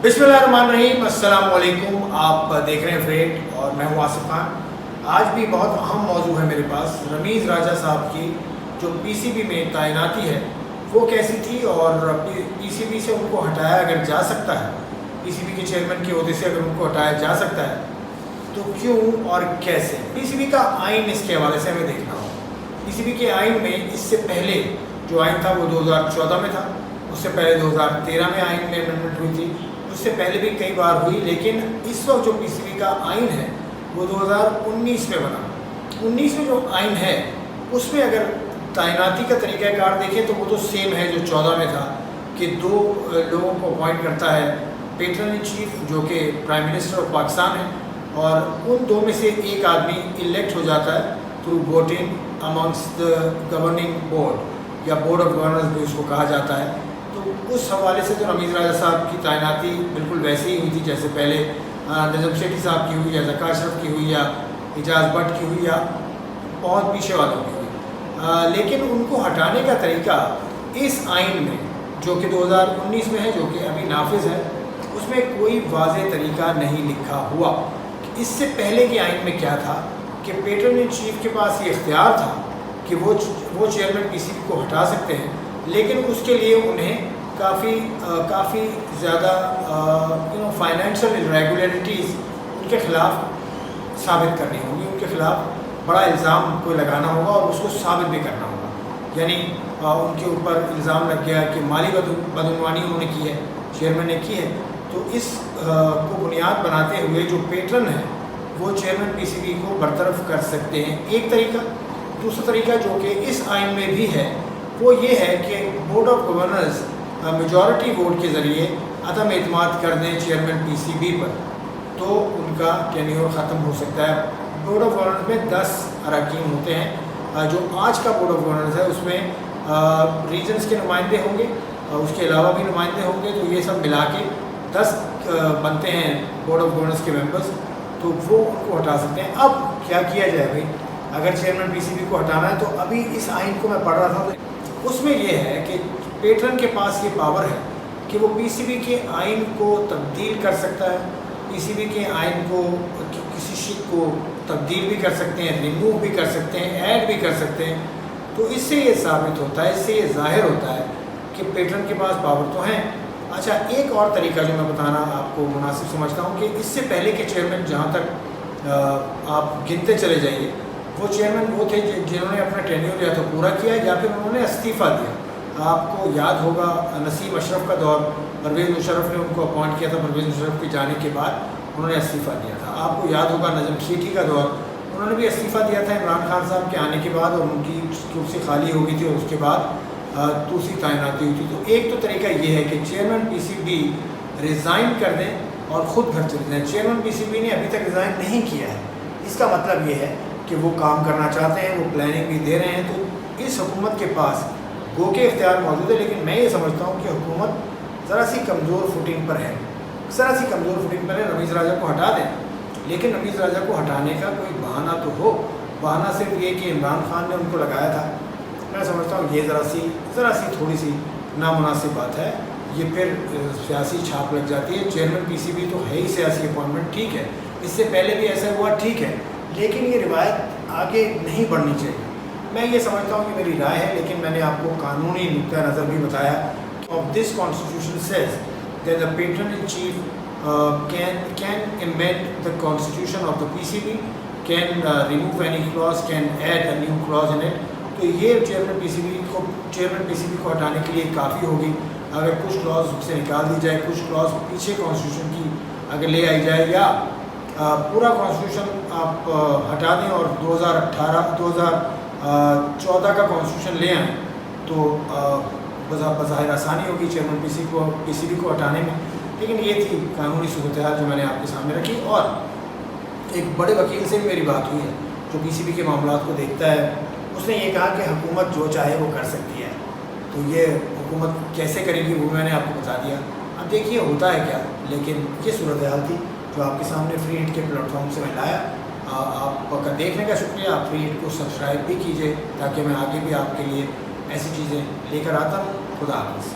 बिस्मिल्लाहिर्रहमानिर्रहीम, अस्सलाम वालेकुम। आप देख रहे हैं फ्रेट और मैं हूँ आसिफ खान। आज भी बहुत अहम मौजू है मेरे पास। रमीज़ राजा साहब की जो पीसीबी में तैनाती है वो कैसी थी और पीसीबी से उनको हटाया अगर जा सकता है, पीसीबी के चेयरमैन के ओहदे से अगर उनको हटाया जा सकता है तो क्यों और कैसे। पीसीबी का आइन इसके हवाले से हमें देखना होगा। पीसीबी के आइन में इससे पहले जो आइन था वो 2014 में था, उससे पहले 2013 में आइन में अमेंडमेंट हुई थी, उससे पहले भी कई बार हुई। लेकिन इस वक्त जो पीसीबी का आइन है वो 2019 में बना। 19 में जो आइन है उसमें अगर तैनाती का तरीक़ाकार देखें तो वो तो सेम है जो 14 में था कि 2 लोगों को अपॉइंट करता है पेट्रन इन चीफ जो कि प्राइम मिनिस्टर ऑफ पाकिस्तान है, और उन 2 में से एक आदमी इलेक्ट हो जाता है through voting amongst the governing board या बोर्ड ऑफ गवर्नर्स भी उसको कहा जाता है। तो उस हवाले से तो रमीज़ राजा साहब की तैनाती बिल्कुल वैसे ही हुई थी जैसे पहले नजम सेठी साहब की हुई या ज़का अशरफ की हुई या एजाज भट्ट की हुई या बहुत पीछे वालों की हुई। लेकिन उनको हटाने का तरीका इस आइन में जो कि 2019 में है, जो कि अभी नाफिज है, उसमें कोई वाज़ेह तरीका नहीं लिखा हुआ। इससे पहले के आइन में क्या था कि पेट्रन इन चीफ के पास ये इख्तियार था कि वो चेयरमैन पीसीबी को हटा सकते हैं, लेकिन उसके लिए उन्हें काफ़ी ज़्यादा फाइनेंशियल इरेगुलरिटीज़ उनके ख़िलाफ़ साबित करनी होगी, उनके ख़िलाफ़ बड़ा इल्ज़ाम कोई लगाना होगा और उसको साबित भी करना होगा। यानी उनके ऊपर इल्ज़ाम लग गया कि माली बदनवानी उन्होंने की है, चेयरमैन ने की है, तो इस को बुनियाद बनाते हुए जो पेट्रन है वो चेयरमैन पीसीबी को बरतरफ कर सकते हैं, एक तरीका। दूसरा तरीका जो कि इस आइन में भी है वो ये है कि board of governors majority vote के ज़रिए अदम एतमाद कर दें चेयरमैन पीसीबी पर, तो उनका टेन्योर ख़त्म हो सकता है। बोर्ड ऑफ गवर्नर्स में 10 अरकान होते हैं। जो आज का बोर्ड ऑफ गवर्नर्स है उसमें रीजन्स के नुमाइंदे होंगे, उसके अलावा भी नुमाइंदे होंगे, तो ये सब मिला के 10 बनते हैं बोर्ड ऑफ गवर्नर्स के मेंबर्स, तो वो उनको हटा सकते हैं। अब क्या किया जाए भाई, अगर चेयरमैन पीसीबी को हटाना है तो अभी इस आइन को मैं पढ़ रहा था तो उसमें यह है कि पेट्रन के पास ये पावर है कि वो पीसीबी के आइन को तब्दील कर सकता है, पीसीबी के आइन को किसी शिक को तब्दील भी कर सकते हैं, रिमूव भी कर सकते हैं, ऐड भी कर सकते हैं। तो इससे ये साबित होता है, इससे ये ज़ाहिर होता है कि पेट्रन के पास पावर तो हैं। अच्छा, एक और तरीका जो मैं बताना आपको मुनासिब समझता हूँ कि इससे पहले के चेयरमैन जहाँ तक आप गिनते चले जाइए, वो चेयरमैन वो थे जिन्होंने अपना टेन्योर या तो पूरा किया या फिर उन्होंने इस्तीफ़ा दिया। आपको याद होगा नसीम अशरफ का दौर, परवेज़ मुशर्रफ ने उनको अपॉइंट किया था, परवेज़ मुशर्रफ के जाने के बाद उन्होंने इस्तीफ़ा दिया था। आपको याद होगा नजम सेठी का दौर, उन्होंने भी इस्तीफ़ा दिया था इमरान खान साहब के आने के बाद और उनकी कुर्सी खाली हो गई थी और उसके बाद दूसरी तैनाती हुई थी। तो एक तो तरीका ये है कि चेयरमैन पीसीबी रिज़ाइन कर दें और ख़ुद घर चले जाएँ। चेयरमैन पीसीबी ने अभी तक रिज़ाइन नहीं किया है, इसका मतलब ये है कि वो काम करना चाहते हैं, वो प्लानिंग भी दे रहे हैं। तो इस हुकूमत के पास गो के इख्तियार मौजूद है, लेकिन मैं ये समझता हूँ कि हुकूमत ज़रा सी कमज़ोर फुटिंग पर है, ज़रा सी कमज़ोर फुटिंग पर है। रमीज़ राजा को हटा दें, लेकिन रमीज़ राजा को हटाने का कोई बहाना तो हो। बहाना सिर्फ ये कि इमरान खान ने उनको लगाया था। मैं समझता हूँ ये ज़रा सी थोड़ी सी नामुनासिब बात है। ये फिर सियासी छाप लग जाती है। चेयरमैन पीसीबी तो है ही सियासी अपॉइंटमेंट, ठीक है, इससे पहले भी ऐसा हुआ, ठीक है, लेकिन ये रिवायत आगे नहीं बढ़नी चाहिए। मैं ये समझता हूँ कि मेरी राय है, लेकिन मैंने आपको कानूनी नुक्ता नज़र भी बताया। Of this constitution says that the patron in chief can amend the constitution of the PCB, can remove any clause, can add a new clause in it। तो ये चेयरमैन पीसीबी को हटाने के लिए काफ़ी होगी अगर कुछ क्लॉज से निकाल दी जाए, कुछ क्लॉज पीछे कॉन्स्टिट्यूशन की अगर ले आई जाए, या पूरा कॉन्स्टिट्यूशन आप हटा दें और 2014 का कॉन्स्टिट्यूशन ले आएँ, तो बज़ाहिर आसानी होगी चेयरमैन पीसीबी को हटाने में। लेकिन ये थी कानूनी सूरत हाल जो मैंने आपके सामने रखी। और एक बड़े वकील से भी मेरी बात हुई है जो पीसीबी के मामलात को देखता है, उसने ये कहा कि हुकूमत जो चाहे वो कर सकती है। तो ये हुकूमत कैसे करेगी वो मैंने आपको बता दिया। अब देखिए होता है क्या, लेकिन ये सूरत हाल थी जो आपके सामने फ्री हिट के प्लेटफॉर्म से मैं लाया। आपका देखने का शुक्रिया। आप फ्री हिट को सब्सक्राइब भी कीजिए ताकि मैं आगे भी आपके लिए ऐसी चीज़ें लेकर आता हूँ। खुदा हाफ़िज़।